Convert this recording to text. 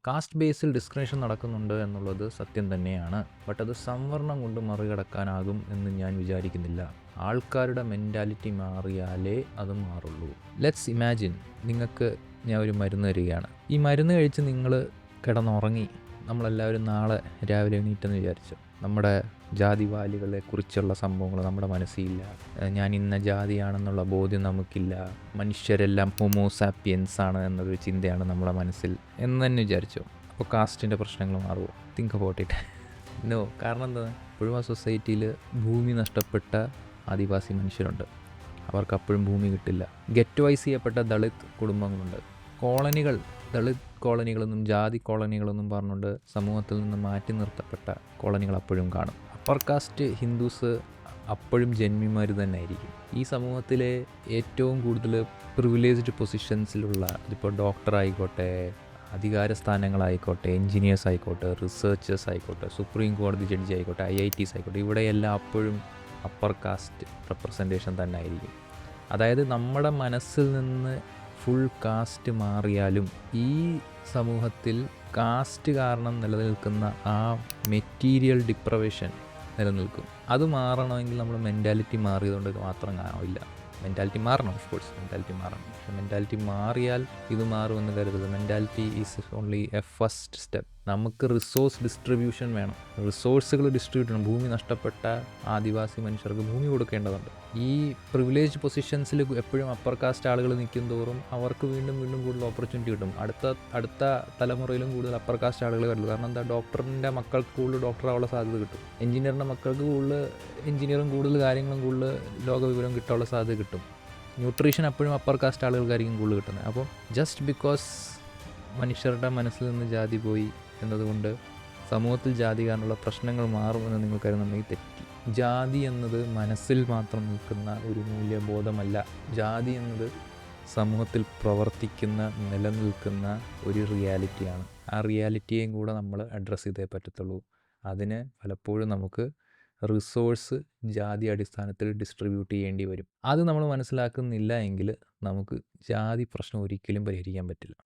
Cast ബേസിൽ discrimination നടക്കുന്നുണ്ട് എന്നുള്ളത് സത്യം തന്നെയാണ്. ബട്ട് അത് സംവരണം കൊണ്ട് മറികടക്കാനാകും എന്ന് ഞാൻ വിചാരിക്കുന്നില്ല. ആൾക്കാരുടെ മെൻറ്റാലിറ്റി മാറിയാലേ അത് മാറുള്ളൂ. ലെറ്റ്സ് ഇമാജിൻ, നിങ്ങൾക്ക് ഞാൻ ഒരു മരുന്ന് തരികയാണ്. ഈ മരുന്ന് കഴിച്ച് നിങ്ങൾ കിടന്നുറങ്ങി. നമ്മളെല്ലാവരും നാളെ രാവിലെ എണീറ്റെന്ന് വിചാരിച്ചു. നമ്മുടെ ജാതിവാലികളെ കുറിച്ചുള്ള സംഭവങ്ങൾ നമ്മുടെ മനസ്സിലില്ല. ഞാൻ ഇന്ന ജാതിയാണെന്നുള്ള ബോധ്യം നമുക്കില്ല. മനുഷ്യരെല്ലാം ഹോമോസാപ്പിയൻസ് ആണ് എന്നൊരു ചിന്തയാണ് നമ്മുടെ മനസ്സിൽ എന്ന് തന്നെ വിചാരിച്ചു. അപ്പോൾ കാസ്റ്റിൻ്റെ പ്രശ്നങ്ങൾ മാറുമോ? Think about it. നോ. കാരണം എന്താ? ഇപ്പോഴും ആ സൊസൈറ്റിയിൽ ഭൂമി നഷ്ടപ്പെട്ട ആദിവാസി മനുഷ്യരുണ്ട്. അവർക്ക് അപ്പോഴും ഭൂമി കിട്ടില്ല. ഗെറ്റോവൈസ് ചെയ്യപ്പെട്ട ദളിത് കുടുംബങ്ങളുണ്ട്. കോളനികൾ, ദളിത് കോളനികളെന്നും ജാതി കോളനികളെന്നും പറഞ്ഞുകൊണ്ട് സമൂഹത്തിൽ നിന്ന് മാറ്റി നിർത്തപ്പെട്ട കോളനികൾ അപ്പോഴും കാണും. അപ്പർ കാസ്റ്റ് ഹിന്ദുസ് അപ്പോഴും ജന്മിമാർ തന്നെ ആയിരിക്കും. ഈ സമൂഹത്തിലെ ഏറ്റവും കൂടുതൽ പ്രിവിലേജ്ഡ് പൊസിഷൻസിലുള്ള, ഇതിപ്പോൾ ഡോക്ടർ ആയിക്കോട്ടെ, അധികാര സ്ഥാനങ്ങളായിക്കോട്ടെ, എൻജിനീയേഴ്സ് ആയിക്കോട്ടെ, റിസർച്ചേഴ്സ് ആയിക്കോട്ടെ, സുപ്രീം കോടതി ജഡ്ജി ആയിക്കോട്ടെ, IITs ആയിക്കോട്ടെ, ഇവിടെയെല്ലാം അപ്പോഴും അപ്പർ കാസ്റ്റ് റെപ്രസെൻറ്റേഷൻ തന്നെ ആയിരിക്കും. അതായത് നമ്മുടെ മനസ്സിൽ നിന്ന് ഫുൾ കാസ്റ്റ് മാറിയാലും ഈ സമൂഹത്തിൽ കാസ്റ്റ് കാരണം നിലനിൽക്കുന്ന ആ മെറ്റീരിയൽ ഡിപ്രവേഷൻ നിലനിൽക്കും. അത് മാറണമെങ്കിൽ നമ്മൾ മെൻറ്റാലിറ്റി മാറിയതുകൊണ്ട് മാത്രം ആവില്ല. മെൻറ്റാലിറ്റി മാറണം, ഓഫ് കോഴ്സ് മെൻറ്റാലിറ്റി മാറണം. പക്ഷെ മെൻറ്റാലിറ്റി മാറിയാൽ ഇത് മാറുമെന്ന് കരുതരുത്. Mentality is only A first step. നമുക്ക് റിസോഴ്സ് ഡിസ്ട്രിബ്യൂഷൻ വേണം. റിസോഴ്സുകൾ ഡിസ്ട്രിബ്യൂട്ട് ചെയ്യണം. ഭൂമി നഷ്ടപ്പെട്ട ആദിവാസി മനുഷ്യർക്ക് ഭൂമി കൊടുക്കേണ്ടതുണ്ട്. ഈ പ്രിവിലേജ് പൊസിഷൻസിൽ എപ്പോഴും അപ്പർ കാസ്റ്റ് ആളുകൾ നിൽക്കും തോറും അവർക്ക് വീണ്ടും വീണ്ടും കൂടുതൽ ഓപ്പർച്യൂണിറ്റി കിട്ടും. അടുത്ത തലമുറയിലും കൂടുതൽ അപ്പർ കാസ്റ്റ് ആളുകൾ വരുള്ളൂ. കാരണം എന്താ? ഡോക്ടറിൻ്റെ മക്കൾക്ക് കൂടുതൽ ഡോക്ടറാവാനുള്ള സാധ്യത കിട്ടും. എഞ്ചിനീയറിൻ്റെ മക്കൾക്ക് കൂടുതൽ എഞ്ചിനീയറും കൂടുതൽ കാര്യങ്ങളും കൂടുതൽ ലോകവിവരം കിട്ടാനുള്ള സാധ്യത കിട്ടും. ന്യൂട്രീഷൻ എപ്പോഴും അപ്പർ കാസ്റ്റ് ആളുകൾക്കായിരിക്കും കൂടുതൽ കിട്ടുന്നത്. അപ്പോൾ ജസ്റ്റ് ബിക്കോസ് മനുഷ്യരുടെ മനസ്സിൽ നിന്ന് ജാതി പോയി എന്നതുകൊണ്ട് സമൂഹത്തിൽ ജാതി കാരണമുള്ള പ്രശ്നങ്ങൾ മാറുമെന്ന് നിങ്ങൾ കരുതുന്നുണ്ടെങ്കിൽ തെറ്റി. ജാതി എന്നത് മനസ്സിൽ മാത്രം നിൽക്കുന്ന ഒരു മൂല്യബോധമല്ല. ജാതി എന്നത് സമൂഹത്തിൽ പ്രവർത്തിക്കുന്ന, നിലനിൽക്കുന്ന ഒരു റിയാലിറ്റിയാണ്. ആ റിയാലിറ്റിയെയും കൂടെ നമ്മൾ അഡ്രസ്സ് ചെയ്തേ പറ്റത്തുള്ളൂ. അതിന് പലപ്പോഴും നമുക്ക് റിസോഴ്സ് ജാതി അടിസ്ഥാനത്തിൽ ഡിസ്ട്രിബ്യൂട്ട് ചെയ്യേണ്ടി വരും. അത് നമ്മൾ മനസ്സിലാക്കുന്നില്ല എങ്കിൽ നമുക്ക് ജാതി പ്രശ്നം ഒരിക്കലും പരിഹരിക്കാൻ പറ്റില്ല.